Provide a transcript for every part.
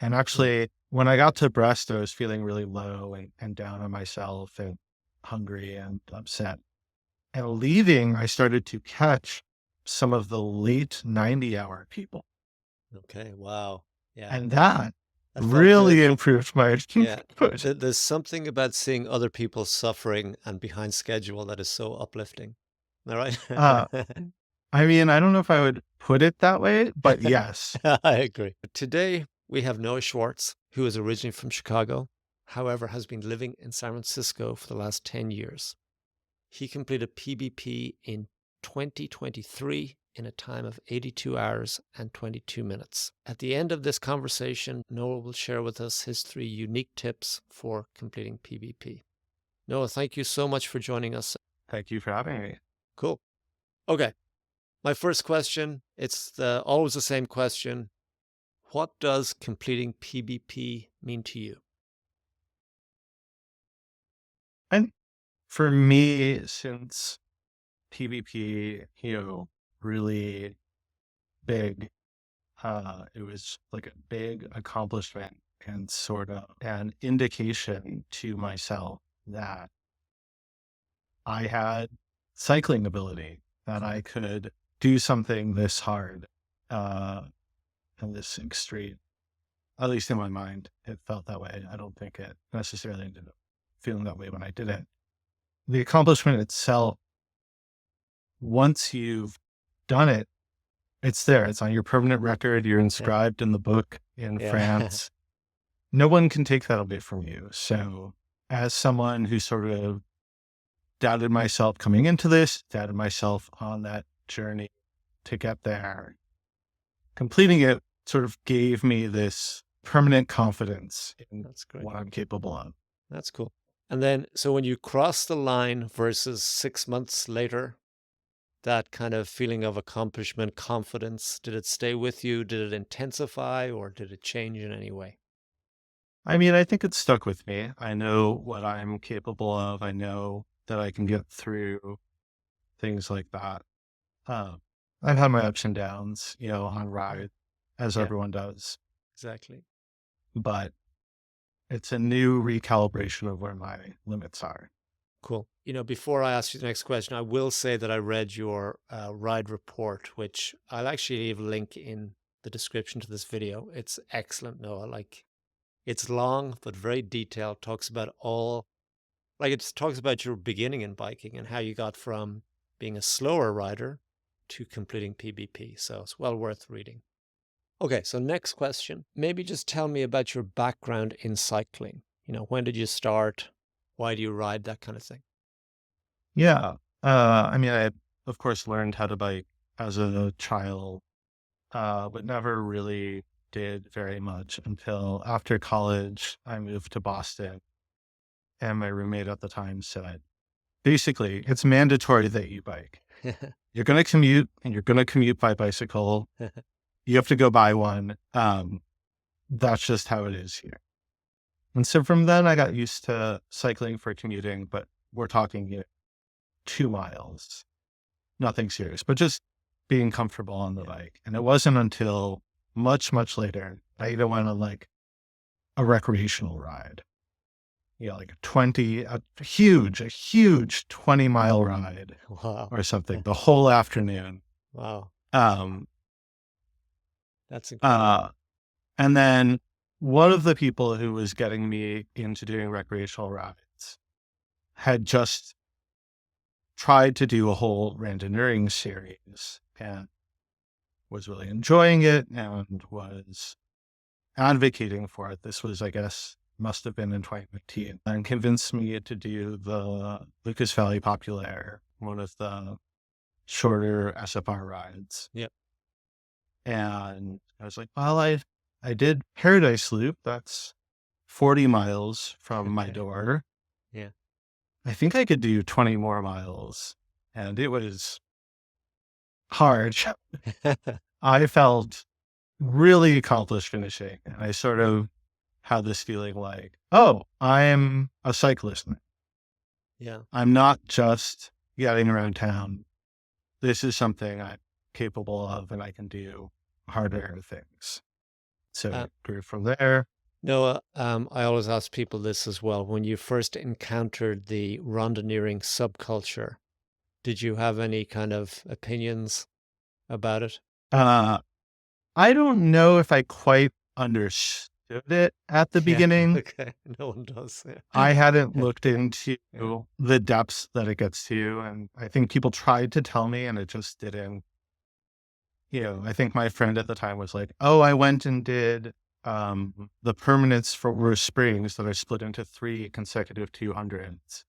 And actually, when I got to Brest, I was feeling really low and down on myself and hungry and upset. And leaving, I started to catch some of the late 90-hour people. Okay. Wow. Yeah. And that That felt good. really improved my Yeah. mood. There's something about seeing other people suffering and behind schedule that is so uplifting. All right. Uh, I mean, I don't know if I would put it that way, but yes. I agree. Today, we have Noah Schwartz, who is originally from Chicago, however, has been living in San Francisco for the last 10 years. He completed PBP in 2023 in a time of 82 hours and 22 minutes. At the end of this conversation, Noah will share with us his 3 unique tips for completing PBP. Noah, thank you so much for joining us. Thank you for having me. Cool. Okay. My first question, it's always the same question. What does completing PBP mean to you? And for me, since PvP, really big, it was like a big accomplishment and sort of an indication to myself that I had cycling ability, that I could do something this hard, uh, and this extreme. At least in my mind, it felt that way. I don't think it necessarily ended up feeling that way when I did it. The accomplishment itself, once you've done it, it's there. It's on your permanent record. You're Yeah. inscribed in the book in Yeah. France. No one can take that away from you. So, as someone who sort of doubted myself coming into this, doubted myself on that journey to get there, completing it sort of gave me this permanent confidence in That's great. what I'm capable of. That's cool. And then, so when you cross the line versus 6 months later, that kind of feeling of accomplishment, confidence, did it stay with you? Did it intensify or did it change in any way? I mean, I think it's stuck with me. I know what I'm capable of. I know that I can get through things like that. Um, I've had my ups and downs, on ride, as Yeah, everyone does, exactly. but it's a new recalibration of where my limits are. Cool. Before I ask you the next question, I will say that I read your ride report, which I'll actually leave a link in the description to this video. It's excellent, Noah. Like, it's long, but very detailed, talks about it talks about your beginning in biking and how you got from being a slower rider to completing PBP. So it's well worth reading. Okay, so next question. Maybe just tell me about your background in cycling. When did you start? Why do you ride? That kind of thing. Yeah. I mean, I, of course, learned how to bike as a child, but never really did very much until after college. I moved to Boston, and my roommate at the time said, basically, it's mandatory that you bike. You're going to commute and you're going to commute by bicycle. You have to go buy one. That's just how it is here. And so from then I got used to cycling for commuting, but we're talking 2 miles, nothing serious, but just being comfortable on the Yeah. bike. And it wasn't until much, much later I even went on like a recreational ride, like a huge 20-mile ride Wow. or something the whole afternoon. Wow. Um, That's incredible. uh, and then one of the people who was getting me into doing recreational rides had just tried to do a whole randonneuring series and was really enjoying it and was advocating for it. This was, I guess, must have been in 2015, and convinced me to do the Lucas Valley Populaire, one of the shorter SFR rides. Yep. And I was like, well, I did Paradise Loop. That's 40 miles from my door. Yeah. I think I could do 20 more miles. And it was hard. I felt really accomplished finishing. And I sort of had this feeling like, oh, I'm a cyclist now. Yeah. I'm not just getting around town. This is something I'm capable of and I can do harder things. So Uh, it grew from there. Noah, I always ask people this as well. When you first encountered the randonneering subculture, did you have any kind of opinions about it? Uh, I don't know if I quite understood it at the Yeah. beginning. Okay. No one does. Yeah. I hadn't Yeah. looked into Yeah. the depths that it gets to, and I think people tried to tell me and it just didn't. I think my friend at the time was like, "Oh, I went and did the permanents for Springs that are split into 3 consecutive 200s."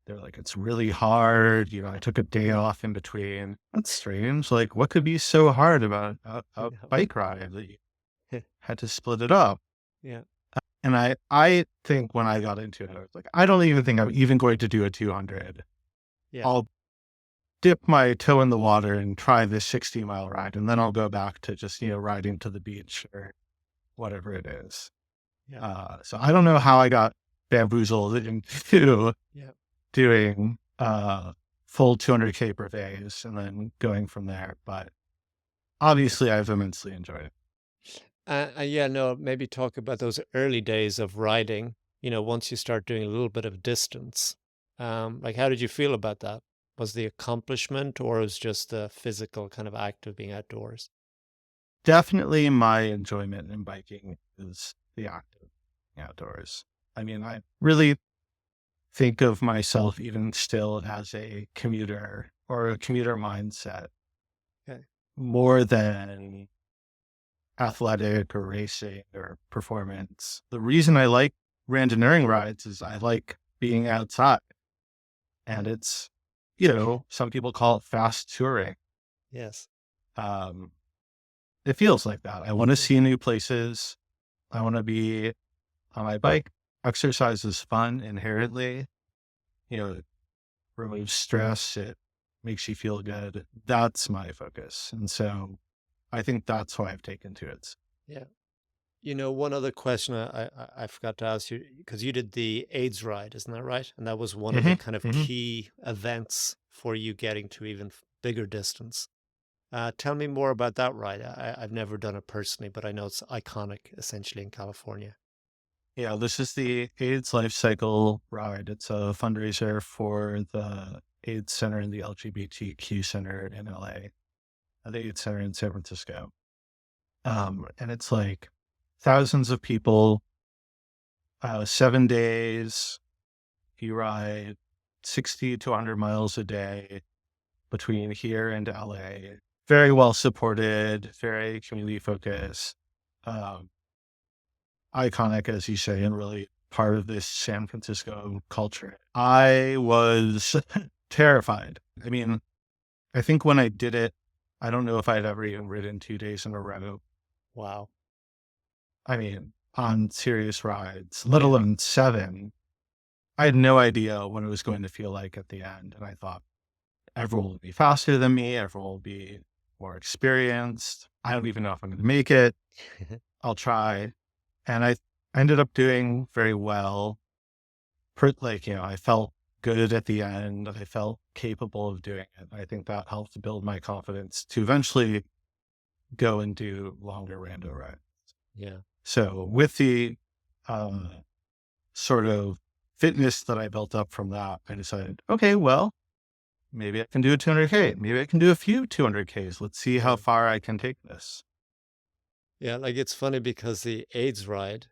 They're like, "It's really hard. I took a day off in between." That's strange. Like, what could be so hard about a Yeah. bike ride that you had to split it up? Yeah. And I think when I got into it, I was like, I don't even think I'm even going to do a 200. Yeah. I'll dip my toe in the water and try this 60-mile ride, and then I'll go back to just, riding to the beach or whatever it is. Yeah. So I don't know how I got bamboozled into Yeah. doing full 200K per days and then going from there. But obviously, I've immensely enjoyed it. Yeah, no, maybe talk about those early days of riding, once you start doing a little bit of distance. Like, how did you feel about that? Was the accomplishment or was just the physical kind of act of being outdoors? Definitely my enjoyment in biking is the act of being outdoors. I mean, I really think of myself even still as a commuter or a commuter mindset Okay. more than athletic or racing or performance. The reason I like randonneuring rides is I like being outside, and it's, some people call it fast touring. Yes. Um, it feels like that. I want to Yeah. see new places. I want to be on my bike. Exercise is fun inherently. It removes stress. It makes you feel good. That's my focus. And so I think that's why I've taken to it. Yeah. One other question I forgot to ask you, because you did the AIDS ride, isn't that right? And that was one of the Hmm. kind of Hmm. key events for you getting to even bigger distance. Tell me more about that ride. I've never done it personally, but I know it's iconic, essentially, in California. Yeah, this is the AIDS Life Cycle ride. It's a fundraiser for the AIDS Center and the LGBTQ Center in LA, the AIDS Center in San Francisco. And it's like thousands of people, 7 days. You ride 60 to 100 miles a day between here and LA. Very well supported, very community focused, um, iconic, as you say, and really part of this San Francisco culture. I was terrified. I mean, I think when I did it, I don't know if I'd ever even ridden 2 days in a row. Wow. I mean, on serious rides, let Yeah. alone 7. I had no idea what it was going to feel like at the end. And I thought everyone will be faster than me. Everyone will be more experienced. I don't even know if I'm going to make it. I'll try. And I ended up doing very well. I felt good at the end. I felt capable of doing it. I think that helped build my confidence to eventually go and do longer rando rides. Yeah. So with the um, sort of fitness that I built up from that, I decided, okay, well, maybe I can do a 200K. Maybe I can do a few 200Ks. Let's see how Yeah. far I can take this. Yeah. Like, it's funny because the AIDS ride,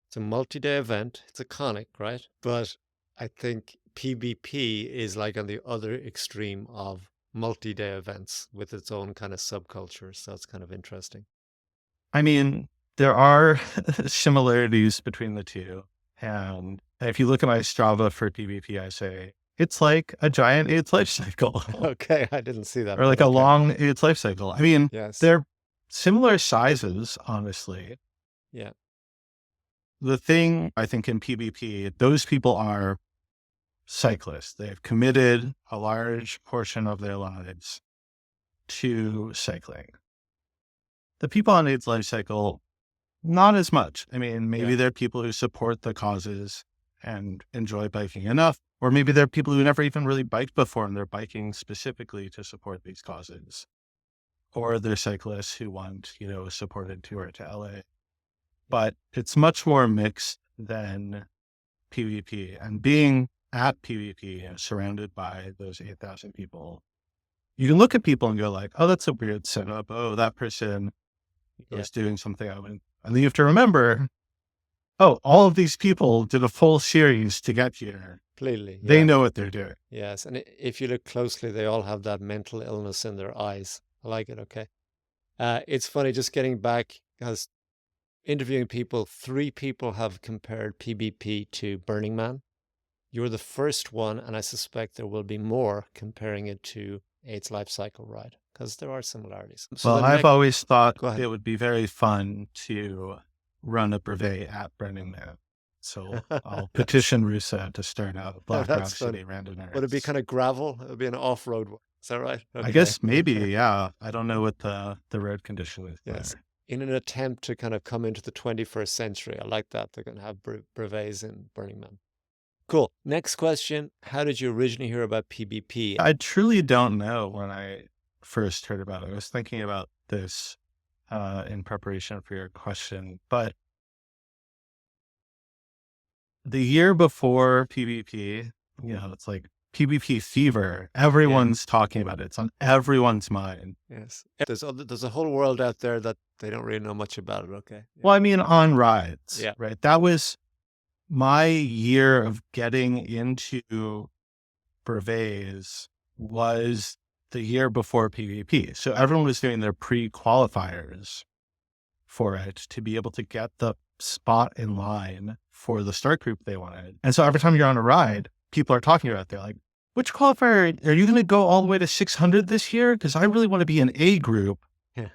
it's a multi-day event. It's iconic, right? But I think PBP is like on the other extreme of multi-day events with its own kind of subculture. So it's kind of interesting. I mean, there are similarities between the two. And if you look at my Strava for PvP, I say it's like a giant AIDS life cycle Okay. I didn't see that, or like but a okay. long AIDS life cycle. I mean, Yes. they're similar sizes, honestly. Yeah. The thing I think in PvP, those people are cyclists. They've committed a large portion of their lives to cycling. The people on AIDS life cycle, not as much. I mean, Yeah. maybe they're people who support the causes and enjoy biking enough, or maybe they're people who never even really biked before and they're biking specifically to support these causes. Or they're cyclists who want, a supported tour to LA. but it's much more mixed than PBP. And being at PBP and surrounded by those 8,000 people, you can look at people and go like, oh, that's a weird setup. Oh, that person was doing something I wouldn't. And then you have to remember, oh, all of these people did a full series to get here. Completely. They Yeah. know what they're doing. Yes. And if you look closely, they all have that mental illness in their eyes. I like it. Okay. It's funny just getting back because interviewing people, 3 people have compared PBP to Burning Man. You're the first one, and I suspect there will be more comparing it to AIDS Life Cycle Ride because there are similarities. So Well, the I've next, always thought go ahead. it would be very fun to run a brevet at Burning Man. So I'll petition Rusa to start a Black Rock That's fun. City random Would it be race. kind of gravel? It would be an off-road one. Is that right? I Okay. guess maybe, yeah. I don't know what the road condition is Yes. there. In an attempt to kind of come into the 21st century. I like that. They're going to have brevets in Burning Man. Cool. Next question. How did you originally hear about PBP? I truly don't know when I first heard about it. I was thinking about this in preparation for your question, but the year before PBP, it's like PBP fever. Everyone's talking about it. It's on everyone's mind. Yes. There's a whole world out there that they don't really know much about it. Okay. Well, I mean, on rides, Yeah. right? That was my year of getting into brevets was the year before PBP. So everyone was doing their pre-qualifiers for it to be able to get the spot in line for the start group they wanted. And so every time you're on a ride, people are talking about it. They're like, which qualifier are you going to go all the way to 600 this year? Because I really want to be an A group. Are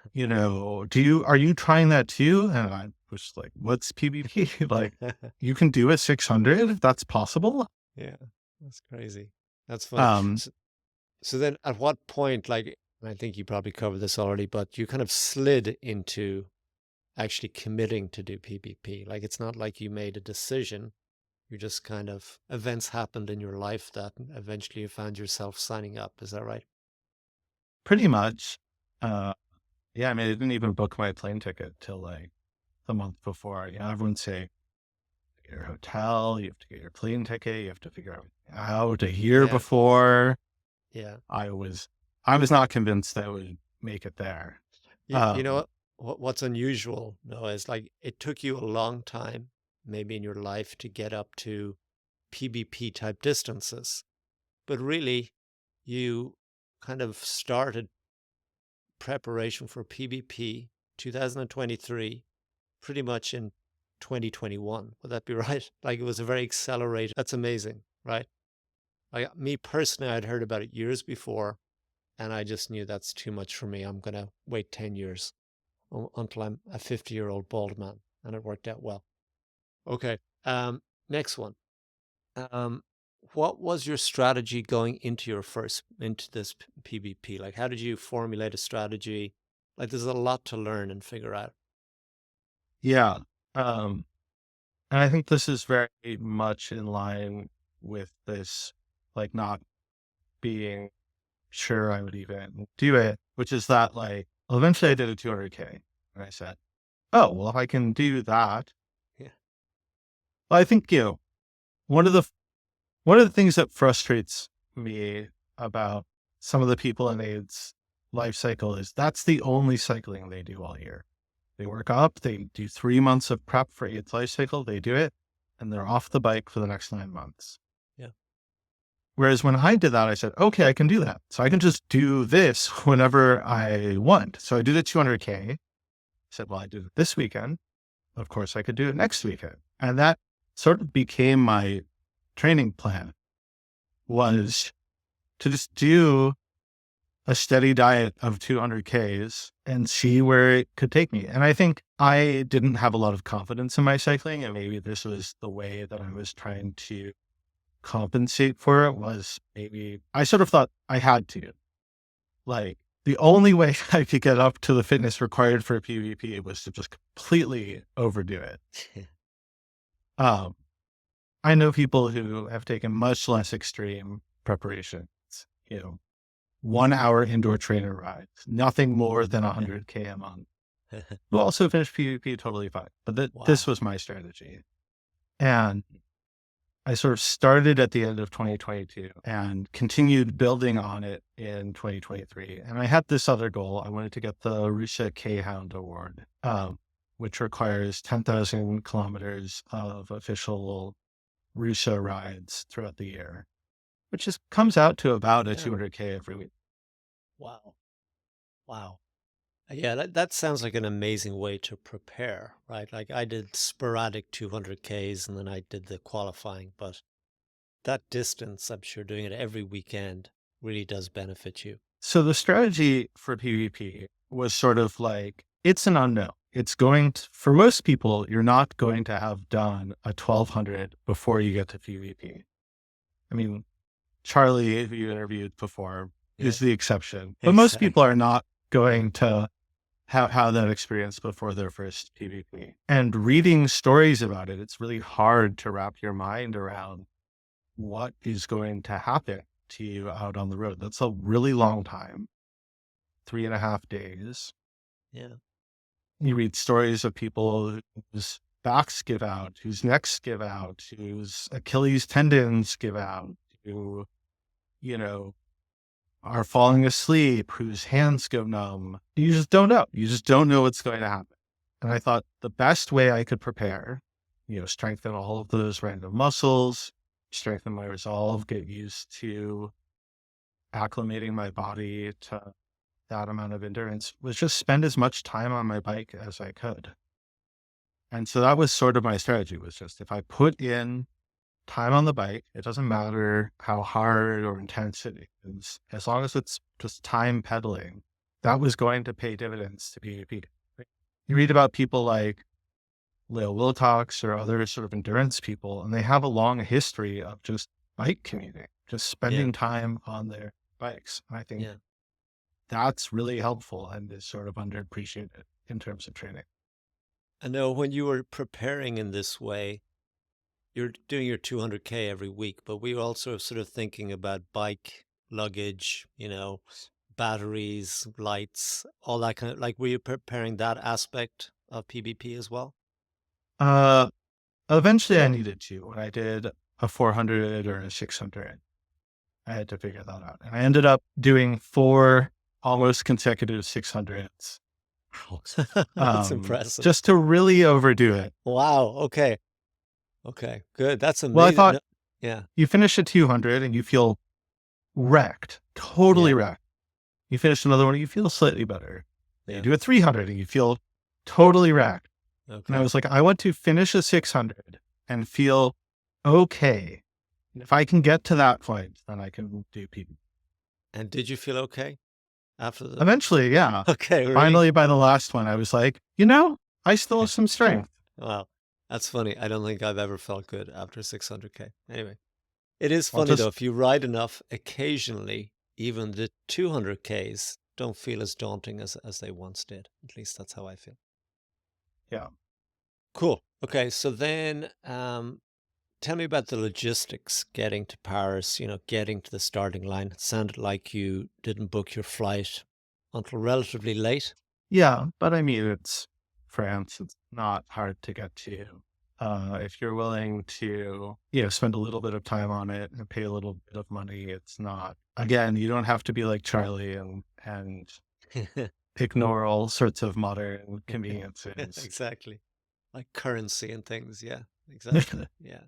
you trying that too? And I was like, what's PBP? Like, you can do a 600 if that's possible. Yeah, that's crazy. That's funny. So then at what point, like, I think you probably covered this already, but you kind of slid into actually committing to do PBP. Like, it's not like you made a decision. You just kind of, events happened in your life that eventually you found yourself signing up. Is that right? Pretty much. Yeah, I mean, I didn't even book my plane ticket till like the month before. Everyone say, get your hotel, you have to get your plane ticket, you have to figure out a year before. Yeah. I was not convinced that I would make it there. You know what's unusual, Noah, is like it took you a long time, maybe in your life, to get up to PBP type distances. But really, you kind of started preparation for PBP 2023 pretty much in 2021. Would that be right? Like it was a very accelerated. That's amazing, right? Like me personally, I'd heard about it years before, and I just knew that's too much for me. I'm going to wait 10 years until I'm a 50-year-old bald man, and it worked out well. Okay. Next one. What was your strategy going into this PBP? Like, how did you formulate a strategy? Like, there's a lot to learn and figure out. Yeah. And I think this is very much in line with this, like not being sure I would even do it, which is that like, eventually I did a 200K and I said, oh, well, if I can do that. Yeah. Well, I think, one of the things that frustrates me about some of the people in AIDS life cycle is that's the only cycling they do all year. They work up, they do 3 months of prep for AIDS life cycle, they do it, and they're off the bike for the next 9 months. Yeah. Whereas when I did that, I said, okay, I can do that. So I can just do this whenever I want. So I did a 200K. I said, well, I did it this weekend. Of course, I could do it next weekend. And that sort of became my training plan, was to just do a steady diet of 200Ks and see where it could take me. And I think I didn't have a lot of confidence in my cycling, and maybe this was the way that I was trying to compensate for it. Was maybe I sort of thought I had to, like, the only way I could get up to the fitness required for a PBP was to just completely overdo it. I know people who have taken much less extreme preparations, 1 hour indoor trainer rides, nothing more than 100K a month. We'll also finish PvP totally fine. But this Wow. was my strategy. And I sort of started at the end of 2022 and continued building on it in 2023. And I had this other goal. I wanted to get the Russia K-Hound Award, which requires 10,000 kilometers of official Russia rides throughout the year, which comes out to about a Yeah. 200K every week. Wow. Wow. Yeah, that sounds like an amazing way to prepare, right? Like I did sporadic 200Ks and then I did the qualifying, but that distance, I'm sure doing it every weekend really does benefit you. So the strategy for PvP was sort of like, it's an unknown. It's going to, for most people, you're not going to have done a 1200 before you get to PvP. I mean, Charlie, who you interviewed before, is Yeah, the exception, but most people exactly. are not going to have that experience before their first PvP. And reading stories about it, it's really hard to wrap your mind around what is going to happen to you out on the road. That's a really long time, 3.5 days. Yeah. You read stories of people whose backs give out, whose necks give out, whose Achilles tendons give out, who, you know, are falling asleep, whose hands go numb. You just don't know. You just don't know what's going to happen. And I thought the best way I could prepare, strengthen all of those random muscles, strengthen my resolve, get used to acclimating my body to that amount of endurance, was just spend as much time on my bike as I could. And so that was sort of my strategy, was just if I put in time on the bike, it doesn't matter how hard or intense it is, as long as it's just time pedaling, that was going to pay dividends to PvP. You read about people like Leo Wilcox or other sort of endurance people, and they have a long history of just bike commuting, just Yeah. spending time on their bikes. And I think Yeah. that's really helpful and is sort of underappreciated in terms of training. I know when you were preparing in this way, you're doing your 200K every week, but we were also sort of thinking about bike luggage, batteries, lights, all that kind of like, were you preparing that aspect of PBP as well? Uh, Eventually I needed to. When I did a 400 or a 600, I had to figure that out. And I ended up doing 4 almost consecutive 600s, That's impressive. just to really overdo it. Wow. Okay. Okay. Good. That's Well, I amazing. thought No, yeah. you finish a 200 and you feel wrecked, totally Yeah. wrecked. You finish another one, you feel slightly better. Then you Yeah. do a 300 and you feel totally wrecked. And I Okay. was like, I want to finish a 600 and feel okay. And if I can get to that point, then I can do PB. And did you feel okay after the? Eventually, yeah. Okay. Really? Finally, by the last one, I was like, I still have some strength. Wow. That's funny. I don't think I've ever felt good after 600K. Anyway, it is I'll funny though. just, If you ride enough, occasionally, even the 200Ks don't feel as daunting as they once did. At least that's how I feel. yeah. Cool. Okay. So then, tell me about the logistics getting to Paris, getting to the starting line. It sounded like you didn't book your flight until relatively late. Yeah. But I mean, it's France. It's not hard to get to. If you're willing to, spend a little bit of time on it and pay a little bit of money, it's not, again, you don't have to be like Charlie and ignore all sorts of modern conveniences. Exactly. Like currency and things. Yeah, exactly. Yeah.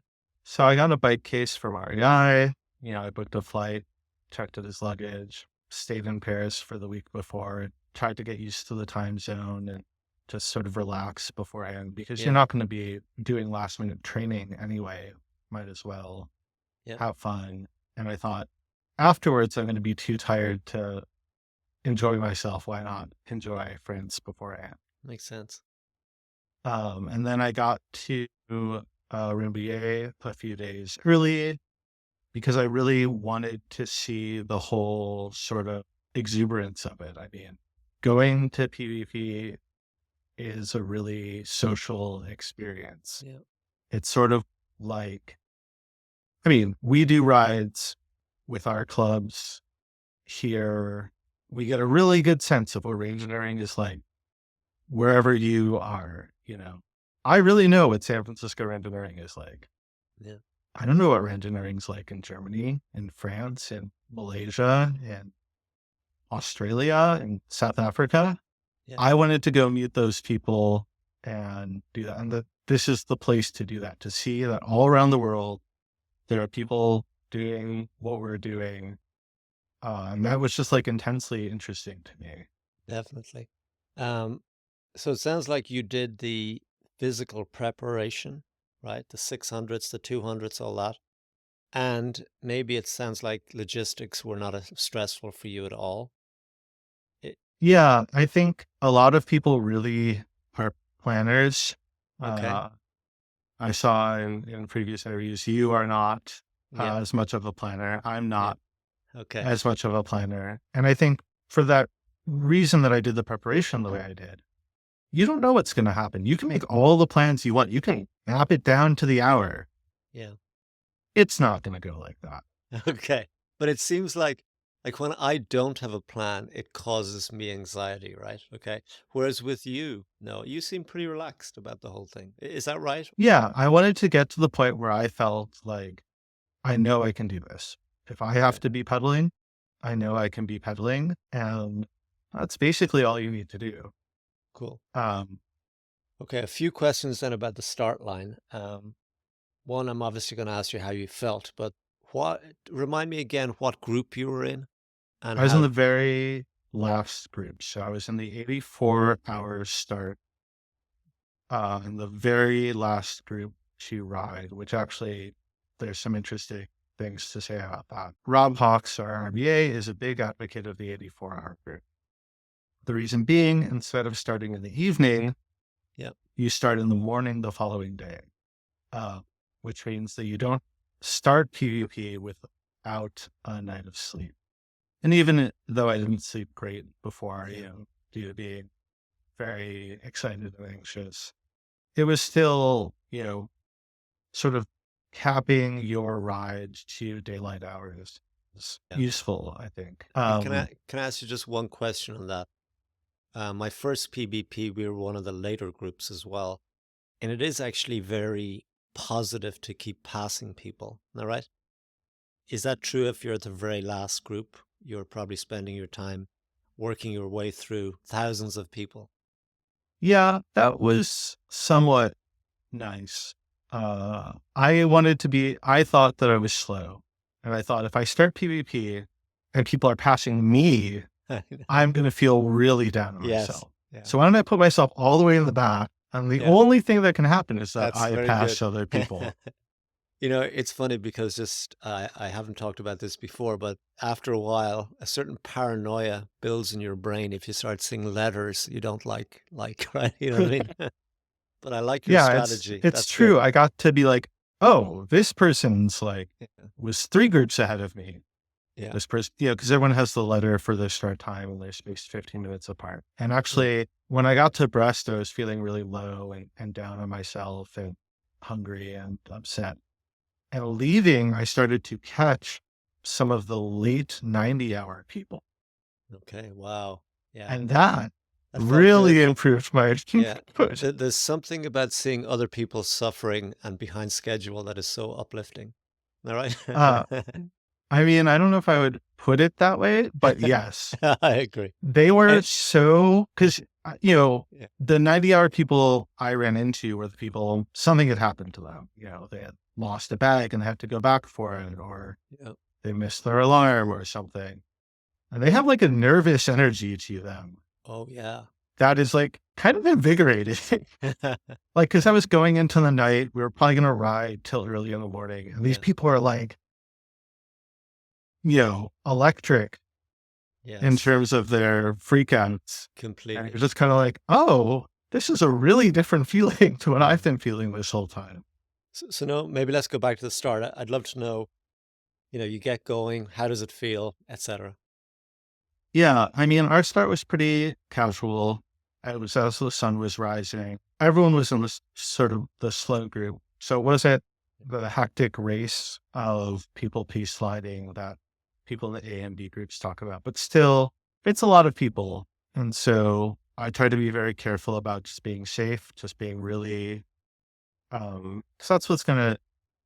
So I got a bike case from REI. I booked a flight, checked at his luggage, stayed in Paris for the week before, tried to get used to the time zone and just sort of relax beforehand because you're Yeah. not going to be doing last minute training anyway. Might as well Yeah. have fun. And I thought afterwards, I'm going to be too tired to enjoy myself. Why not enjoy France beforehand? Makes sense. And then I got to Rambouillet a few days early because I really wanted to see the whole sort of exuberance of it. I mean, going to PvP is a really social experience. Yeah. It's sort of like, I mean, we do rides with our clubs here. We get a really good sense of what range engineering is like. wherever you are, I really know what San Francisco randonneuring is like. Yeah. I don't know what randonneuring's like in Germany, in France, in Malaysia, in Australia, in South Africa. Yeah. I wanted to go meet those people and do that. And this is the place to do that, to see that all around the world, there are people doing what we're doing. And that was just like intensely interesting to me. Definitely. Um, so it sounds like you did the physical preparation, right? The 600s, the 200s, all that. And maybe it sounds like logistics were not as stressful for you at all. It, Yeah, I think a lot of people really are planners. okay. Uh, I saw in previous interviews, you are not Yeah. as much of a planner. I'm Yeah. not Okay. as much of a planner. And I think for that reason that I did the preparation the way I did, you don't know what's going to happen. You can make all the plans you want. You can map it down to the hour. Yeah. It's not going to go like that. Okay. But it seems like when I don't have a plan, it causes me anxiety, right? Okay. Whereas with you, no, you seem pretty relaxed about the whole thing. Is that right? Yeah, I wanted to get to the point where I felt like I know I can do this. If I have Okay. to be pedaling, I know I can be pedaling. And that's basically all you need to do. Cool. Um, Okay. A few questions then about the start line. One, I'm obviously going to ask you how you felt, but what, remind me again what group you were in and I was in how, the very last group. So I was in the 84-hour start, in the very last group to ride, which actually there's some interesting things to say about that. Rob Hawks, our RBA, is a big advocate of the 84-hour group. The reason being, instead of starting in the evening, yeah, you start in the morning the following day, which means that you don't start PvP without a night of sleep. And even though I didn't sleep great before, yeah, due to being very excited and anxious, it was still, sort of capping your ride to daylight hours is yeah. useful, I think. And can I ask you just one question on that? My first PBP, we were one of the later groups as well. And it is actually very positive to keep passing people. All right. Is that true if you're at the very last group? You're probably spending your time working your way through thousands of people. Yeah, that was somewhat nice. I thought that I was slow. And I thought if I start PvP and people are passing me, I'm going to feel really down on Yes. myself. Yeah. So why don't I put myself all the way in the back? And the Yeah. only thing that can happen is that That's I very good. pass other people. It's funny because just I haven't talked about this before, but after a while, a certain paranoia builds in your brain if you start seeing letters you don't like, right? You know what I mean? But I like your Yeah, it's strategy. it's That's good. true. I got to be like, oh, this person's like Yeah. was 3 groups ahead of me. Yeah. This person, because everyone has the letter for their start time and they're spaced 15 minutes apart. And Yeah. actually, when I got to Brest, I was feeling really low and down on myself and hungry and upset. And leaving, I started to catch some of the late 90-hour people. Okay. Wow. Yeah. And that That felt good. really improved my Yeah. mood. There's something about seeing other people suffering and behind schedule that is so uplifting. All right. Uh, I mean, I don't know if I would put it that way, but yes, I agree. they were And, so, because, yeah. the 90-hour people I ran into were the people, something had happened to them. They had lost a bag and they had to go back for it, or Yeah. they missed their alarm or something. And they have like a nervous energy to them Oh, yeah. that is like kind of invigorating. Like, because I was going into the night, we were probably going to ride till early in the morning. And these Yeah. people are like, electric in Yes. terms of their freakouts. And you're Completely. just kind of like, oh, this is a really different feeling to what Yeah. I've been feeling this whole time. So no, maybe let's go back to the start. I'd love to know, you get going, how does it feel, etc. Yeah. I mean, our start was pretty casual. It was as the sun was rising. Everyone was in this sort of the slow group. So it wasn't the hectic race of people peace sliding that people in the A and B groups talk about, but still, it's a lot of people. And so I try to be very careful about just being safe, just being really, because that's what's gonna.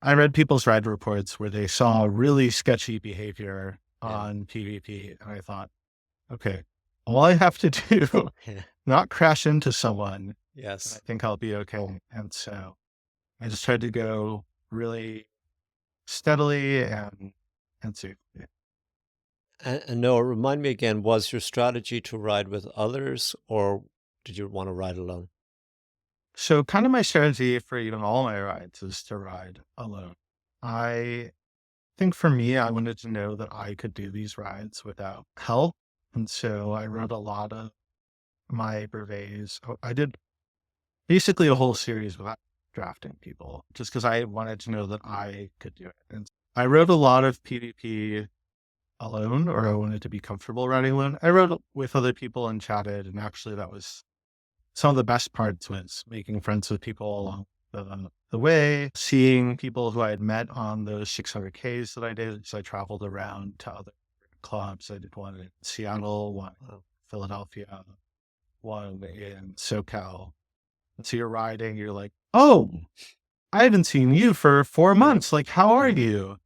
I read people's ride reports where they saw really sketchy behavior Yeah. on PvP, and I thought, okay, all I have to do, Yeah. not crash into someone, and I Yes. think I'll be okay. And so I just tried to go really steadily and safely. And Noah, remind me again, was your strategy to ride with others or did you want to ride alone? So kind of my strategy for even all my rides is to ride alone. I think for me, I wanted to know that I could do these rides without help. And so I wrote a lot of my brevets. I did basically a whole series without drafting people just because I wanted to know that I could do it. And I wrote a lot of PvP alone, or I wanted to be comfortable riding alone. I wrote with other people and chatted, and actually that was some of the best parts was making friends with people along the way, seeing people who I had met on those 600Ks that I did. So I traveled around to other clubs. I did one in Seattle, one in Wow. Philadelphia, one in SoCal. And so you're riding, you're like, oh, I haven't seen you for 4 months. Yeah. Like, how are Yeah. you?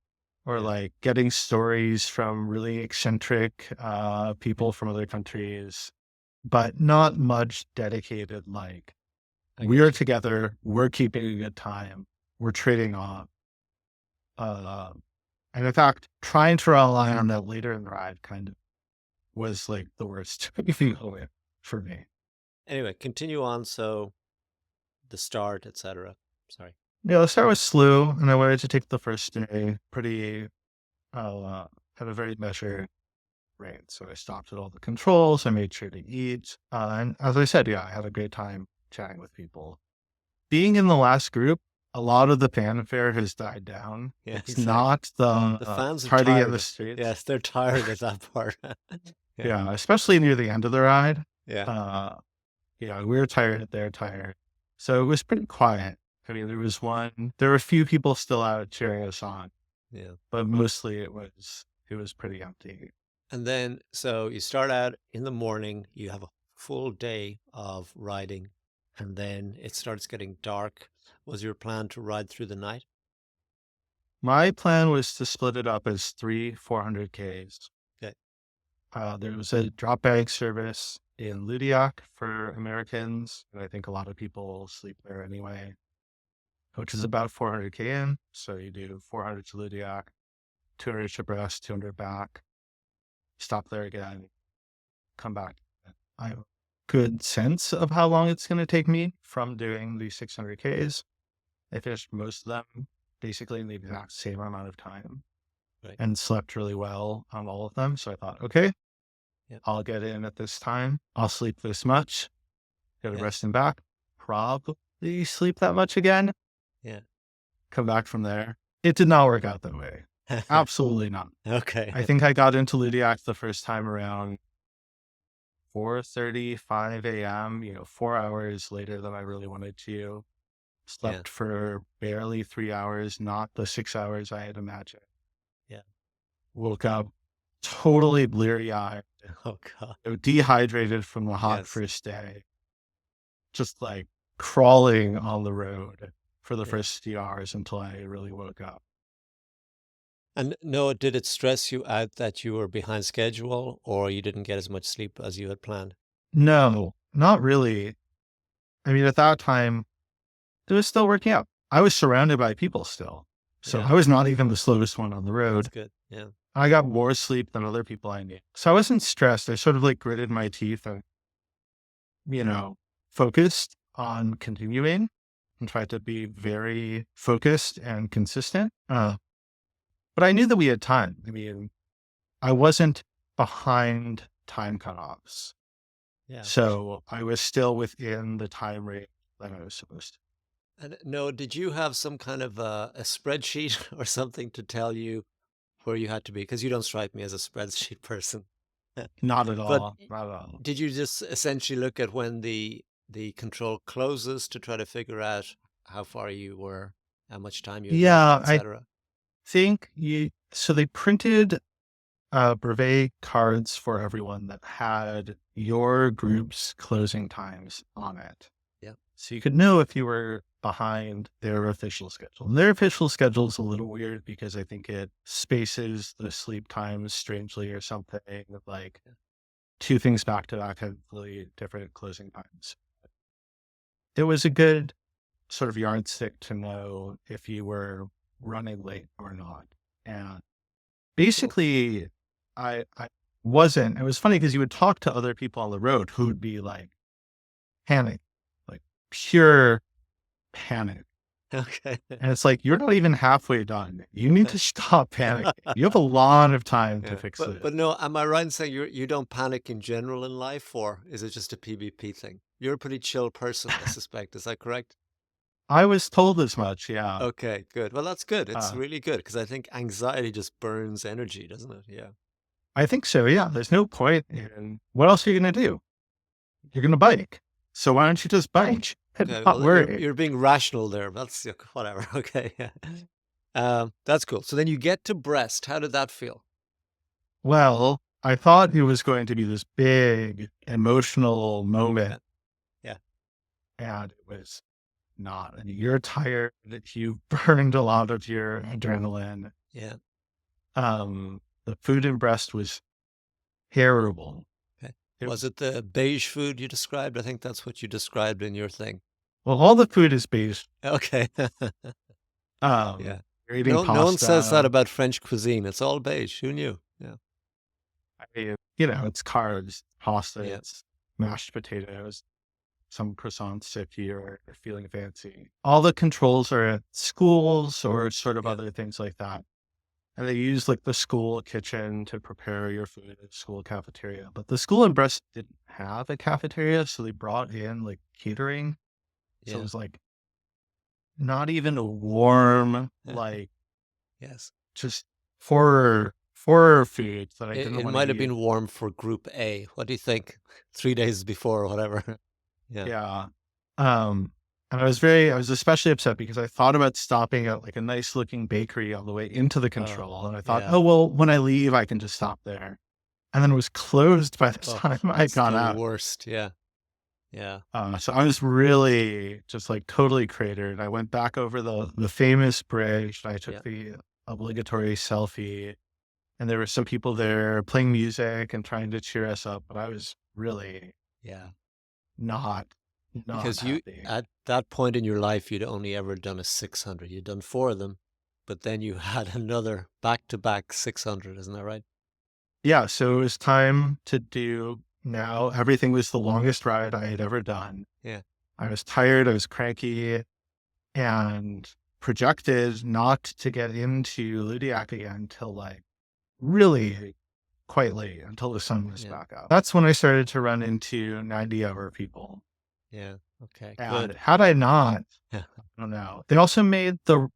Or Yeah. like getting stories from really eccentric people from other countries, but not much dedicated, like, I we're get you. together, we're keeping a good time, we're trading off. Uh, and in fact, trying to rely on that later in the ride kind of was like the worst feeling for me. Anyway, continue on. So the start, etc. Sorry. Yeah, let's start with Slew, and I wanted to take the first day pretty, had a very measured rate. So I stopped at all the controls, I made sure to eat. And as I said, yeah, I had a great time chatting with people. Being in the last group, a lot of the fanfare has died down. Yeah, It's exactly. not the The fans are party in the tired. streets. Yes, they're tired at that part. Yeah. Yeah, especially near the end of the ride. Yeah. Uh, yeah, we were tired, they're tired. So it was pretty quiet. I mean, there were a few people still out cheering us on, Yeah. but mostly it was pretty empty. And then, so you start out in the morning, you have a full day of riding, and then it starts getting dark. Was your plan to ride through the night? My plan was to split it up as three 400Ks. Okay. There was a drop bag service in Ludiak for Americans, and I think a lot of people sleep there anyway, which is about 400K in. So you do 400 to Ludiak, 200 to Brest, 200 back, stop there again, come back. I have a good sense of how long it's going to take me from doing these 600Ks. I finished most of them basically in the exact same amount of time Right. and slept really well on all of them. So I thought, okay, Yeah. I'll get in at this time. I'll sleep this much, go to Yeah. rest and back, probably sleep that much again, Yeah. come back from there. It did not work out that way. Absolutely not. Okay. I think I got into Ludiac the first time around 4:35 a.m., 4 hours later than I really wanted to. Yeah. Slept for barely 3 hours, not the 6 hours I had imagined. Yeah. Woke up totally bleary eyed, Oh God. dehydrated from the hot Yes. first day, just like crawling on the road for the Yeah. first few hours until I really woke up. And Noah, did it stress you out that you were behind schedule or you didn't get as much sleep as you had planned? No, not really. I mean, at that time, it was still working out. I was surrounded by people still. So Yeah. I was not even the slowest one on the That's road. good. Yeah. I got more sleep than other people I knew. So I wasn't stressed. I sort of like gritted my teeth and, focused on continuing and tried to be very focused and consistent. But I knew that we had time. I mean, I wasn't behind time cutoffs. Yeah. So I was still within the time rate that I was supposed to. And Noah, did you have some kind of a spreadsheet or something to tell you where you had to be? Because you don't strike me as a spreadsheet person. Not at But all. Not at all. did you just essentially look at when the control closes to try to figure out how far you were, how much time you had left, Yeah, I etc.? think so they printed brevet cards for everyone that had your group's closing times on it. Yeah. So you could know if you were behind their official schedule. And their official schedule is a little weird because I think it spaces the sleep times strangely or something. Like two things back to back have really different closing times. It was a good sort of yardstick to know if you were running late or not. And basically, I wasn't. It was funny because you would talk to other people on the road who would be like panic, like pure panic. Okay. And it's like, you're not even halfway done. You need to stop panicking. You have a lot of time to Yeah. fix But it. but no, am I right in saying you don't panic in general in life, or is it just a PBP thing? You're a pretty chill person, I suspect. Is that correct? I was told as much. Yeah. Okay, good. Well, that's good. It's Uh, really good because I think anxiety just burns energy, doesn't it? Yeah. I think so. Yeah. There's no point in what else are you going to do? You're going to bike. So why don't you just bike and Okay. not Well, you're worry? you're being rational there. That's whatever. Okay. Yeah. That's cool. So then you get to Brest. How did that feel? Well, I thought it was going to be this big emotional moment, Yeah. and it was not. And you're tired. You burned a lot of your adrenaline. Yeah. The food in Brest was terrible. Okay. It Was was, it the beige food you described? I think that's what you described in your thing. well, all the food is based. Okay. Um, Yeah. you're eating No one says that pasta. about French cuisine. It's all beige. Who knew? Yeah. It's carbs, pasta, Yeah. it's mashed potatoes, some croissants if you're feeling fancy. All the controls are at schools or sort of Yeah. other things like that. And they use like the school kitchen to prepare your food at the school cafeteria. But the school in Brest didn't have a cafeteria, so they brought in like catering. So it Yeah. was like not even a warm, like Yes. just for food that I It, didn't it want to might have eat. been warm for Group A. What do you think? 3 days before or whatever. Yeah. Yeah. Um, and I was especially upset because I thought about stopping at like a nice looking bakery on the way into the Oh, control. And I thought, yeah. oh, well, when I leave, I can just stop there. And then it was closed by the Oh, time I that's got the out. worst. Yeah. Yeah. So I was really just like totally cratered. I went back over the famous bridge. I took Yeah. the obligatory selfie, and there were some people there playing music and trying to cheer us up. But I was really Yeah. not Because you, happy. at that point in your life, you'd only ever done a 600. You'd done 4 of them, but then you had another back-to-back 600. Isn't that right? Yeah, so it was time to do now. Everything was the longest ride I had ever done. Yeah. I was tired, I was cranky, and projected not to get into Ludiac again till like really quite late, until the sun was Yeah. back up. That's when I started to run into 90-hour people. Yeah. Okay. And Good. had I not, Yeah. I don't know. They also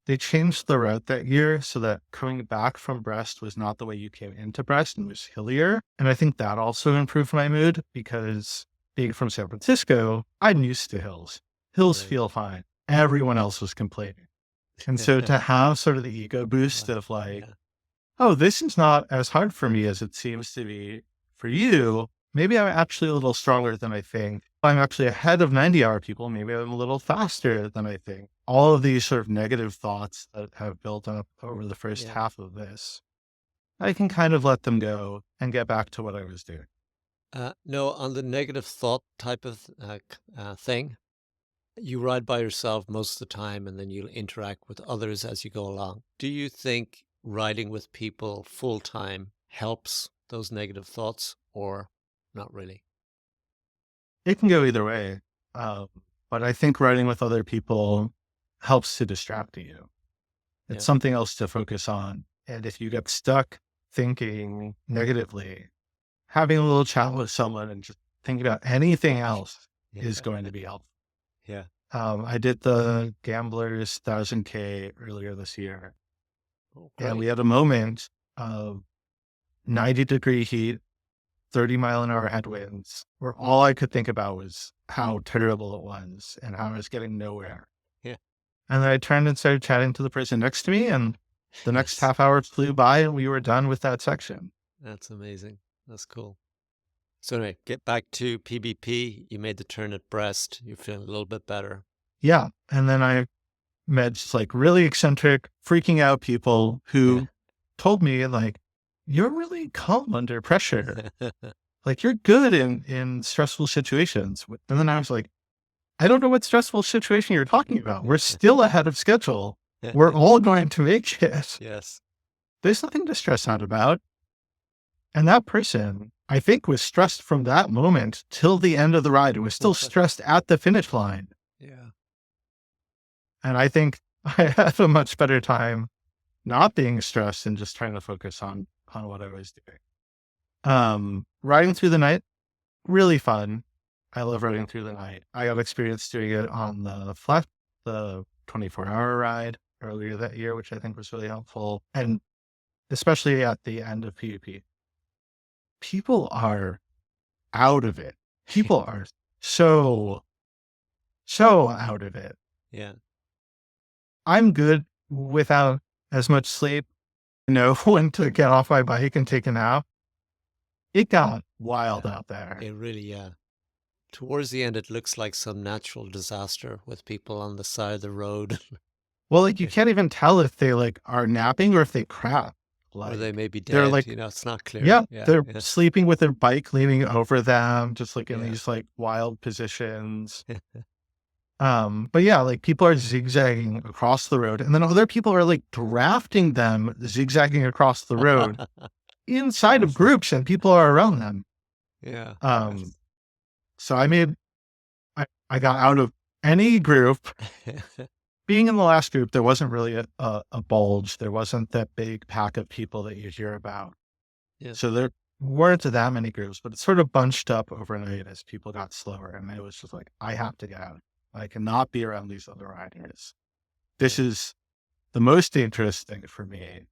they changed the route that year so that coming back from Brest was not the way you came into Brest and was hillier. And I think that also improved my mood because being from San Francisco, I'm used to hills. Hills Right. feel fine. Everyone else was complaining. And so to have sort of the ego boost of like, Yeah. oh, this is not as hard for me as it seems to be for you. Maybe I'm actually a little stronger than I think. I'm actually ahead of 90-hour people. Maybe I'm a little faster than I think. All of these sort of negative thoughts that have built up over the first Yeah. half of this, I can kind of let them go and get back to what I was doing. No, on the negative thought type of thing, you ride by yourself most of the time and then you'll interact with others as you go along. Do you think riding with people full time helps those negative thoughts or not really? It can go either way. But I think riding with other people helps to distract you. It's Yeah. something else to focus on. And if you get stuck thinking negatively, having a little chat with someone and just thinking about anything else is going to be helpful. Yeah. I did the Gamblers 1000K earlier this year, Oh, and we great. had a moment of 90-degree heat, 30-mile-an-hour headwinds, where all I could think about was how terrible it was and how I was getting nowhere. Yeah. And then I turned and started chatting to the person next to me, and the next Yes. half hour flew by and we were done with that section. That's amazing. That's cool. So anyway, get back to PBP. You made the turn at Brest. You're feeling a little bit better. Yeah. And then I met just like really eccentric, freaking out people Yeah. who told me like, you're really calm under pressure. Like you're good in stressful situations. And then I was like, I don't know what stressful situation you're talking about. We're still ahead of schedule. We're all going to make it. Yes. There's nothing to stress out about. And that person, I think, was stressed from that moment till the end of the ride. It was still stressed at the finish line. Yeah. And I think I had a much better time not being stressed and just trying to focus on what I was doing. Riding through the night, really fun. I love riding through the night. I got experience doing it on the 24-hour ride earlier that year, which I think was really helpful. And especially at the end of PvP, people are out of it. People are so out of it. Yeah. I'm good without as much sleep. I know when to get off my bike and take a nap. It got wild out there. It really, yeah. Towards the end, it looks like some natural disaster with people on the side of the road. Well, like you can't even tell if they like are napping or if they crap. Like or they may be they're dead. like, It's not clear. yeah, Yeah. they're Yeah. sleeping with their bike leaning over them, just like in Yeah. these like wild positions. But yeah, like people are zigzagging across the road, and then other people are like drafting them, zigzagging across the road inside of groups, and people are around them. Yeah. So I got out of any group. Being in the last group, there wasn't really a bulge. There wasn't that big pack of people that you hear about. Yeah. So there weren't that many groups, but it sort of bunched up overnight as people got slower. And it was just like, I have to get out. I cannot be around these other riders. This is the most dangerous thing for me.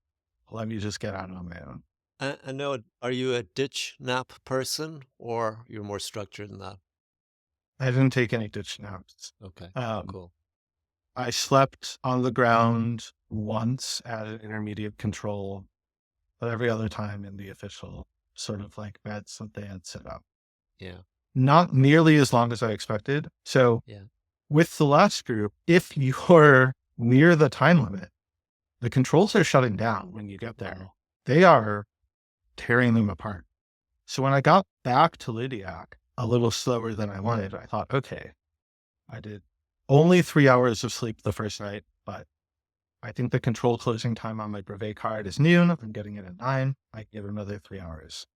Let me just get out on my own. I know. Are you a ditch nap person or you're more structured than that? I didn't take any ditch naps. Okay. Um, Cool. I slept on the ground once at an intermediate control, but every other time in the official sort of like beds that they had set up. Yeah. Not nearly as long as I expected. So Yeah. with the last group, if you're near the time limit, the controls are shutting down when you get there. They are tearing them apart. So when I got back to Lydiac a little slower than I wanted, I thought, okay, I did only 3 hours of sleep the first night, but I think the control closing time on my brevet card is noon. I'm getting it at 9. I get another 3 hours.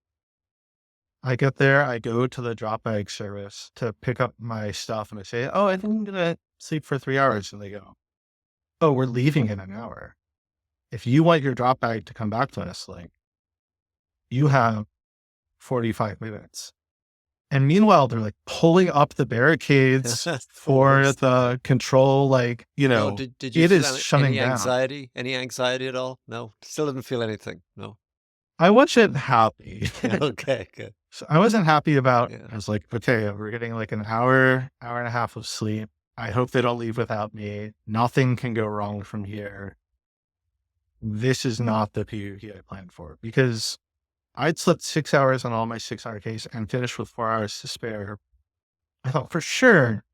I get there, I go to the drop bag service to pick up my stuff, and I say, oh, I think I'm going to sleep for 3 hours. And they go, oh, we're leaving in an hour. If you want your drop bag to come back to us, like, you have 45 minutes. And meanwhile, they're like pulling up the barricades for the control, like, No, did you it feel is shutting any down. anxiety? Any anxiety at all? No, still didn't feel anything. No. I wasn't happy. Okay, good. So I wasn't happy about, Yeah. I was like, okay, we're getting like an hour and a half of sleep. I hope they don't leave without me. Nothing can go wrong from here. This is not the PvP I planned for, because I'd slept 6 hours on all my 6-hour case and finished with 4 hours to spare. I thought for sure,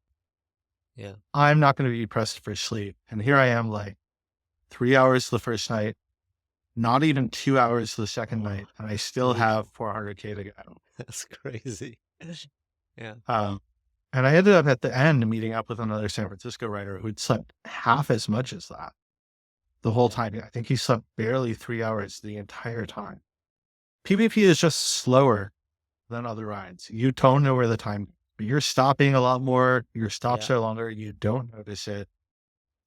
Yeah. I'm not going to be pressed for sleep. And here I am, like 3 hours the first night, not even 2 hours the second night, and I still have 400K to go. That's crazy. Yeah. And I ended up at the end meeting up with another San Francisco rider who'd slept half as much as that the whole time. I think he slept barely 3 hours the entire time. PvP is just slower than other rides. You don't know where the time, you're stopping a lot more. Your stops are longer. You don't notice it.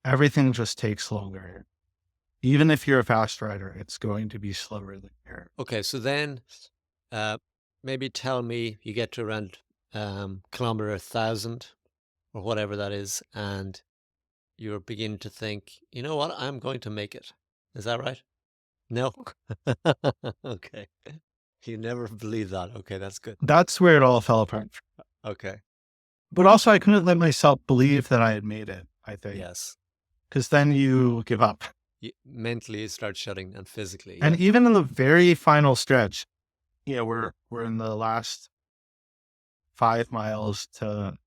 Everything just takes longer. Even if you're a fast rider, it's going to be slower than you. Okay, so then maybe tell me you get to around kilometer 1,000 or whatever that is, and you're beginning to think, you know what, I'm going to make it. Is that right? No? Okay. You never believe that. Okay, that's good. That's where it all fell apart. Okay. But also, I couldn't let myself believe that I had made it, I think. Yes. Because then you give up. Mentally, you start shutting, and physically. And even in the very final stretch, we're in the last 5 miles to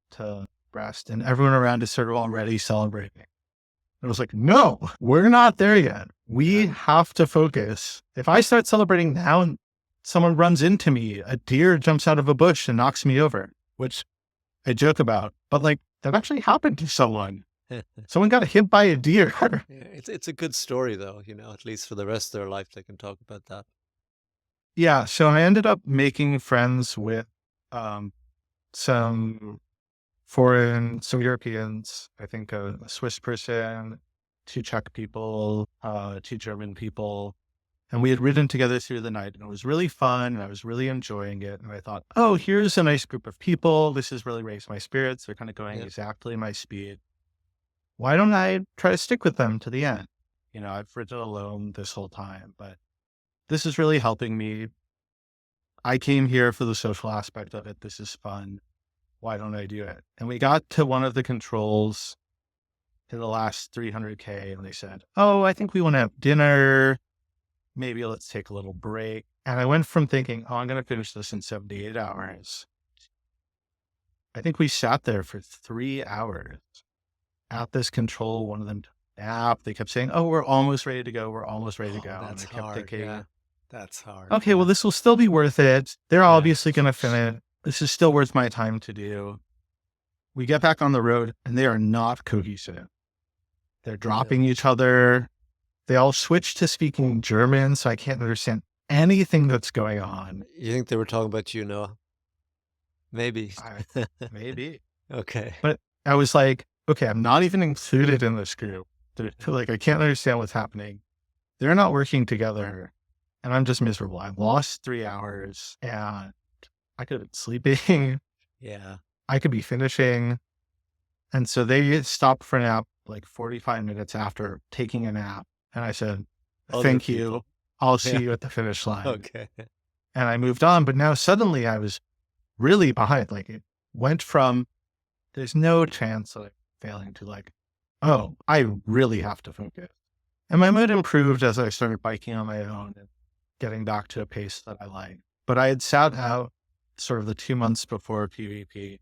Brest, and everyone around is sort of already celebrating. I was like, no, we're not there yet. We have to focus. If I start celebrating now and someone runs into me, a deer jumps out of a bush and knocks me over, which I joke about, but like that actually happened to someone. Someone got hit by a deer. It's a good story though, at least for the rest of their life, they can talk about that. Yeah. So I ended up making friends with some some Europeans, I think a Swiss person, 2 Czech people, 2 German people. And we had ridden together through the night, and it was really fun, and I was really enjoying it. And I thought, oh, here's a nice group of people. This has really raised my spirits. They're kind of going exactly my speed. Why don't I try to stick with them to the end? I've ridden alone this whole time, but this is really helping me. I came here for the social aspect of it. This is fun. Why don't I do it? And we got to one of the controls in the last 300K, and they said, oh, I think we want to have dinner. Maybe let's take a little break. And I went from thinking, oh, I'm going to finish this in 78 hours. I think we sat there for 3 hours at this control. One of them took a nap. They kept saying, oh, we're almost ready to go. We're almost ready to go. That's and I kept hard. thinking, Yeah. That's hard. Okay, well, this will still be worth it. They're obviously going to finish. This is still worth my time to do. We get back on the road and they are not cohesive. They're dropping each other. They all switched to speaking German, so I can't understand anything that's going on. You think they were talking about you, Noah? Maybe. Maybe. Okay. But I was like, okay, I'm not even included in this group. Like, I can't understand what's happening. They're not working together, and I'm just miserable. I've lost 3 hours, and I could have been sleeping. Yeah. I could be finishing. And so they stopped for a nap like 45 minutes after taking a nap. And I said, thank you. I'll see you at the finish line. Okay. And I moved on. But now suddenly I was really behind. Like it went from there's no chance of failing to like, oh, I really have to focus. And my mood improved as I started biking on my own and getting back to a pace that I like. But I had sat out sort of the 2 months before PBP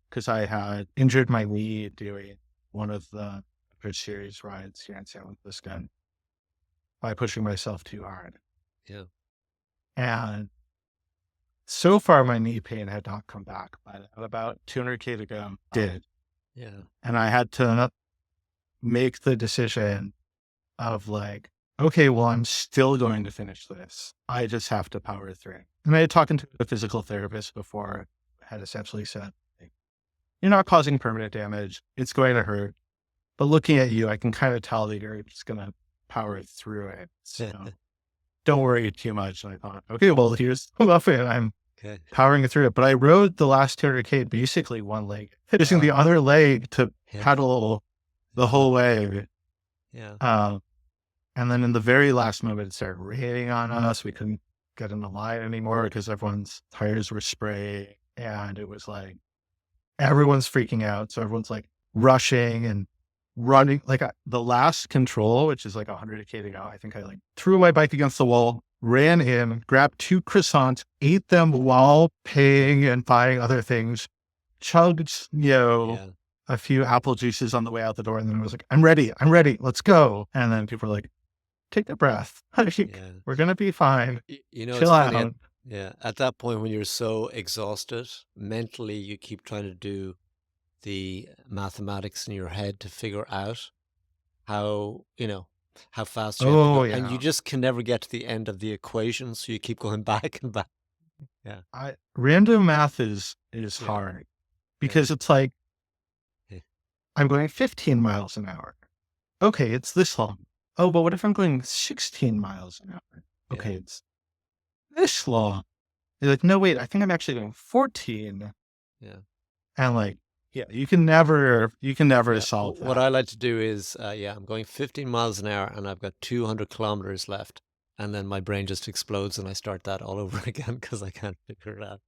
because I had injured my knee doing one of the series rides here in San Francisco by pushing myself too hard. Yeah. And so far, my knee pain had not come back, but at about 200K to go, did. Yeah. And I had to make the decision of like, okay, well, I'm still going to finish this. I just have to power through. And I had talked to a physical therapist before, had essentially said, you're not causing permanent damage. It's going to hurt. But looking at you, I can kind of tell that you're just going to power through it. So don't worry too much. And I thought, okay, well, here's it. I'm powering through it. But I rode the last 200K basically one leg, using the other leg to pedal the whole way. Yeah. And then in the very last moment, it started raining on us. We couldn't get in the line anymore because everyone's tires were spraying. And it was like, everyone's freaking out. So everyone's like rushing and running. Like the last control, which is like 100K to go, I think I like threw my bike against the wall, ran in, grabbed 2 croissants, ate them while paying and buying other things, chugged, a few apple juices on the way out the door. And then I was like, I'm ready. Let's go. And then people were like, take a breath. We're going to be fine. Chill out. At that point when you're so exhausted, mentally you keep trying to do the mathematics in your head to figure out how fast you have to go. And you just can never get to the end of the equation, so you keep going back and back. Random math is hard because it's like, I'm going 15 miles an hour. Okay, it's this long. Oh, but what if I'm going 16 miles an hour? Okay, it's this long. You're like, no, wait, I think I'm actually going 14. Yeah. And like, you can never solve that. What I like to do is, I'm going 15 miles an hour and I've got 200 kilometers left. And then my brain just explodes and I start that all over again because I can't figure it out.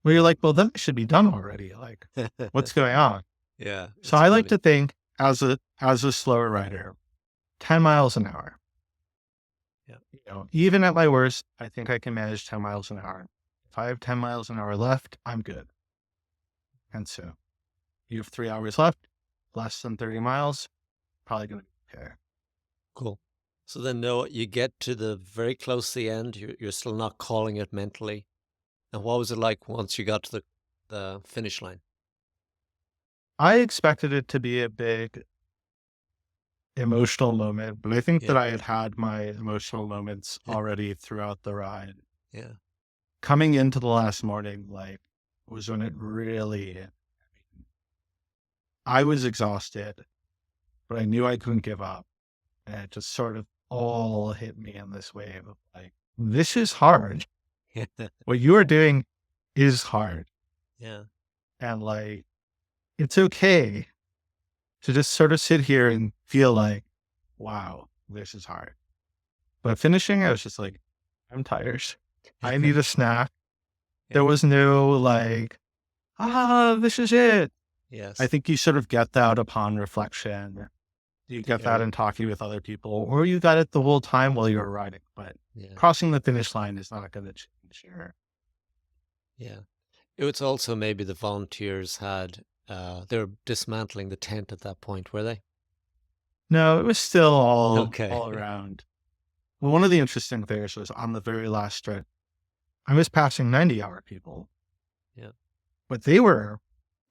Well, you're like, well, then I should be done already. Like, what's going on? Yeah. So I like to think as a slower rider, 10 miles an hour. Yeah. Even at my worst, I think I can manage 10 miles an hour. If I have 10 miles an hour left, I'm good. And so you have 3 hours left, less than 30 miles, probably going to be okay. Cool. So then, no, you get to the very close to the end. You're still not calling it mentally. And what was it like once you got to the finish line? I expected it to be a big emotional moment, but I think Yeah. that I had had my emotional moments already throughout the ride. Yeah. Coming into the last morning, like, was when it really, I was exhausted, but I knew I couldn't give up. And it just sort of all hit me in this wave of like, this is hard. Yeah. What you are doing is hard. Yeah. And like, it's okay to just sort of sit here and feel like, wow, this is hard. But finishing, I was just like, I'm tired. I need a snack. There Yeah. was no like, this is it. I Yes. think you sort of get that upon reflection. You get that Very. in talking with other people, or you got it the whole time while you were riding. But Yeah. crossing the finish line is not going to change your. Yeah. It was also maybe the volunteers had, they were dismantling the tent at that point, were they? No, it was still Okay. all around. Well, one of the interesting things was on the very last stretch, I was passing 90-hour people, Yeah. but they were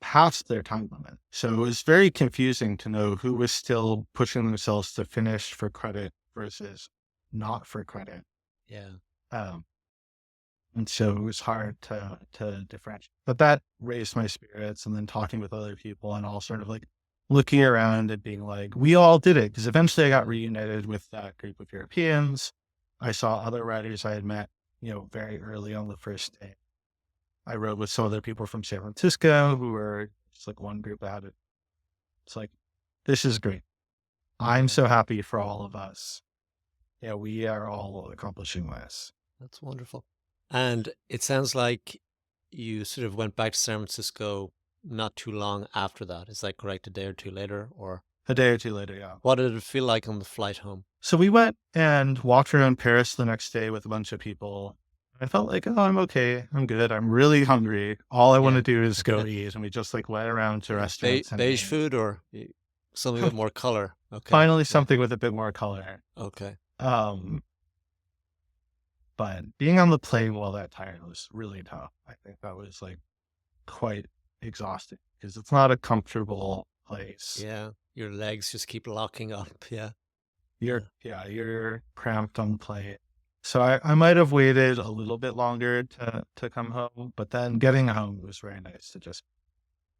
past their time limit. So it was very confusing to know who was still pushing themselves to finish for credit versus not for credit. Yeah. Um, and so it was hard to differentiate. But that raised my spirits. And then talking with other people and all sort of like looking around and being like, we all did it. Because eventually I got reunited with that group of Europeans. I saw other riders I had met, very early on the first day. I rode with some other people from San Francisco who were just like one group that had it. It's like, this is great. I'm Yeah. so happy for all of us. Yeah, we are all accomplishing this. That's wonderful. And it sounds like you sort of went back to San Francisco not too long after that. Is that correct? A day or two later? Or A day or two later, yeah. what did it feel like on the flight home? So we went and walked around Paris the next day with a bunch of people. I felt like, oh, I'm okay. I'm good. I'm really hungry. All I want Yeah. to do is go eat. And we just like went around to Yeah. restaurants and Beige ate. food or something with more color? Okay. Finally, Yeah. something with a bit more color. Okay. Um, but being on the plane while that tired was really tough. I think that was like quite exhausting because it's not a comfortable place. Yeah. Your legs just keep locking up. Yeah. You're cramped on the plane. So I might have waited a little bit longer to come home, but then getting home was very nice to just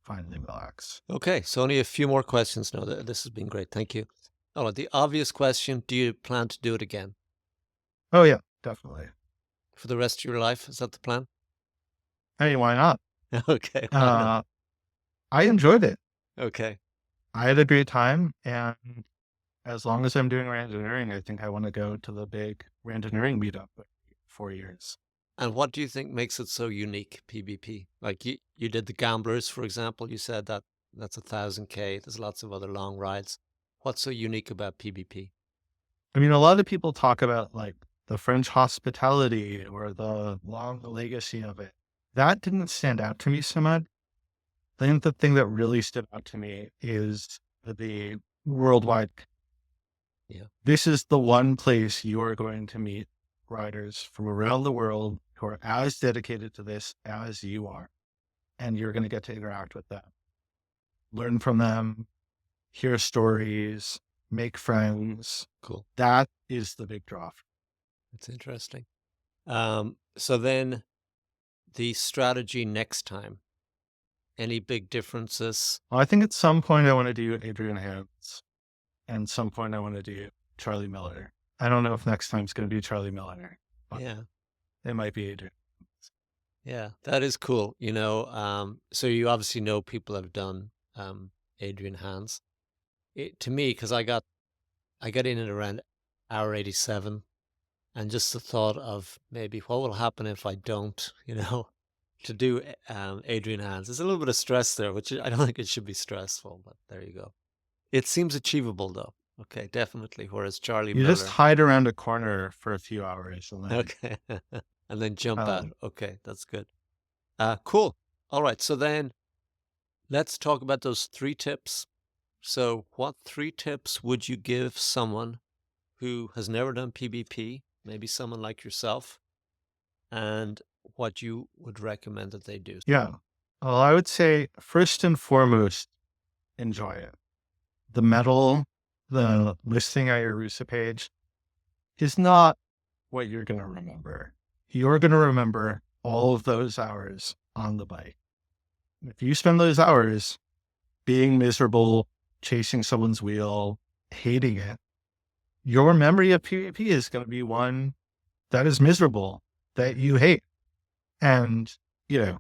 finally relax. Okay. So only a few more questions. No, this has been great. Thank you. Oh, the obvious question, do you plan to do it again Oh yeah, definitely. for the rest of your life? Is that the plan? Hey, why not? Okay. Why not? Uh, I enjoyed it. Okay. I had a great time, and as long as I'm doing randonneuring, I think I want to go to the big randonneuring meetup in 4 years. And what do you think makes it so unique, PBP? Like you did the Gamblers, for example. You said that that's 1,000K. There's lots of other long rides. What's so unique about PBP? I mean, a lot of people talk about like the French hospitality or the long legacy of it. That didn't stand out to me so much. I think the thing that really stood out to me is the worldwide. Yeah. This is the one place you are going to meet riders from around the world who are as dedicated to this as you are. And you're going to get to interact with them, learn from them, hear stories, make friends. Cool. That is the big draw. That's interesting. So then the strategy next time, any big differences? Well, I think at some point I want to do Adrian Harris, and some point I want to do Charlie Miller. I don't know if next time's going to be Charlie Miller, but Yeah. it might be Adrian. Yeah. That is cool. So you obviously know people that have done Adrian Hans. To me, because I got in at around hour 87. And just the thought of maybe what will happen if I don't, to do Adrian Hans. There's a little bit of stress there, which I don't think it should be stressful, but there you go. It seems achievable though. Okay, definitely. Whereas Charlie You just Miller, hide around a corner for a few hours and then, okay, and then jump out. um, Okay, that's good. Cool. All right. So then let's talk about those 3 tips. So, what 3 tips would you give someone who has never done PBP, maybe someone like yourself, and what you would recommend that they do? yeah. Well, I would say first and foremost, enjoy it. The medal, the listing at your RUSA page is not what you're going to remember. You're going to remember all of those hours on the bike. If you spend those hours being miserable, chasing someone's wheel, hating it, your memory of PvP is going to be one that is miserable, that you hate. And, you know,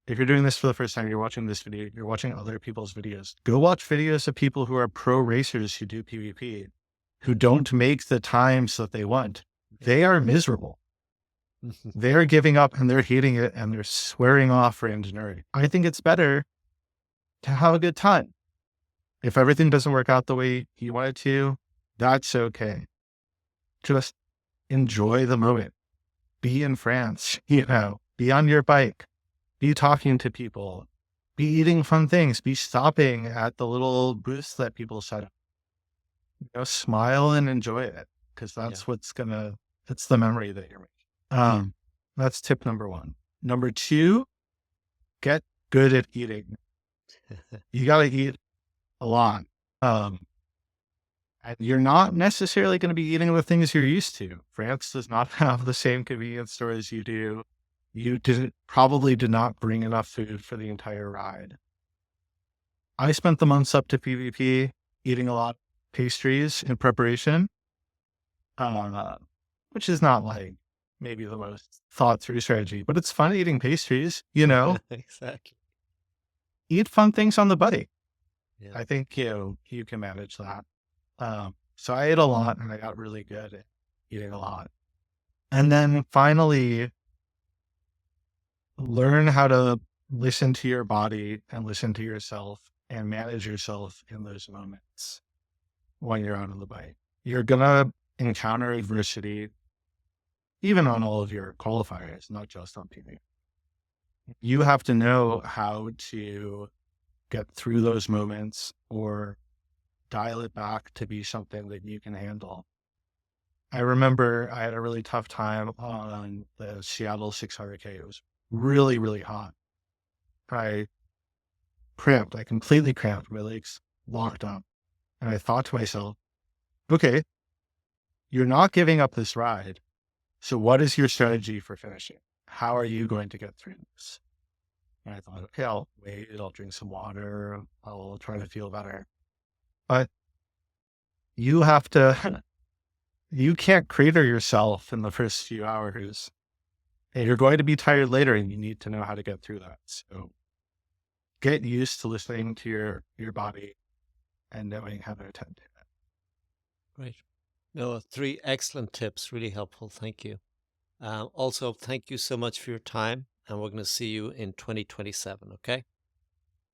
if you're doing this for the first time, you're watching this video, you're watching other people's videos, go watch videos of people who are pro racers who do PvP, who don't make the times that they want. They are miserable. They're giving up and they're hating it and they're swearing off for engineering. I think it's better to have a good time. If everything doesn't work out the way you want it to, that's okay. Just enjoy the moment. Be in France, be on your bike, be talking to people, be eating fun things, be stopping at the little booths that people set up. Smile and enjoy it because Yeah. that's it's the memory that you're making. That's tip number 1. Number 2, get good at eating. You got to eat a lot. And you're not necessarily going to be eating the things you're used to. France does not have the same convenience stores you do. You probably did not bring enough food for the entire ride. I spent the months up to PvP eating a lot of pastries in preparation, which is not like maybe the most thought through strategy, but it's fun eating pastries, Exactly. eat fun things on the bike. Yeah. I think, you can manage that. So I ate a lot and I got really good at eating a lot. And then finally, learn how to listen to your body and listen to yourself and manage yourself in those moments when you're out on the bike. You're going to encounter adversity, even on all of your qualifiers, not just on PB. You have to know how to get through those moments or dial it back to be something that you can handle. I remember I had a really tough time on the Seattle 600K. It was really, really hot. I cramped. I completely cramped. My legs locked up. And I thought to myself, okay, you're not giving up this ride. So what is your strategy for finishing? How are you going to get through this? And I thought, okay, I'll wait. I'll drink some water. I'll try to feel better. But you have to, you can't crater yourself in the first few hours. And you're going to be tired later and you need to know how to get through that. So get used to listening to your body and knowing how to attend to it. Great. No, 3 excellent tips. Really helpful. Thank you. Also, thank you so much for your time. And we're going to see you in 2027. Okay.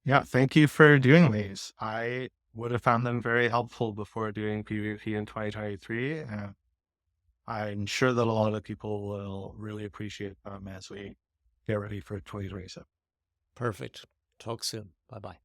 Yeah, thank you for doing these. I would have found them very helpful before doing PvP in 2023. And I'm sure that a lot of people will really appreciate them as we get ready for 2027. Perfect. Talk soon. Bye bye.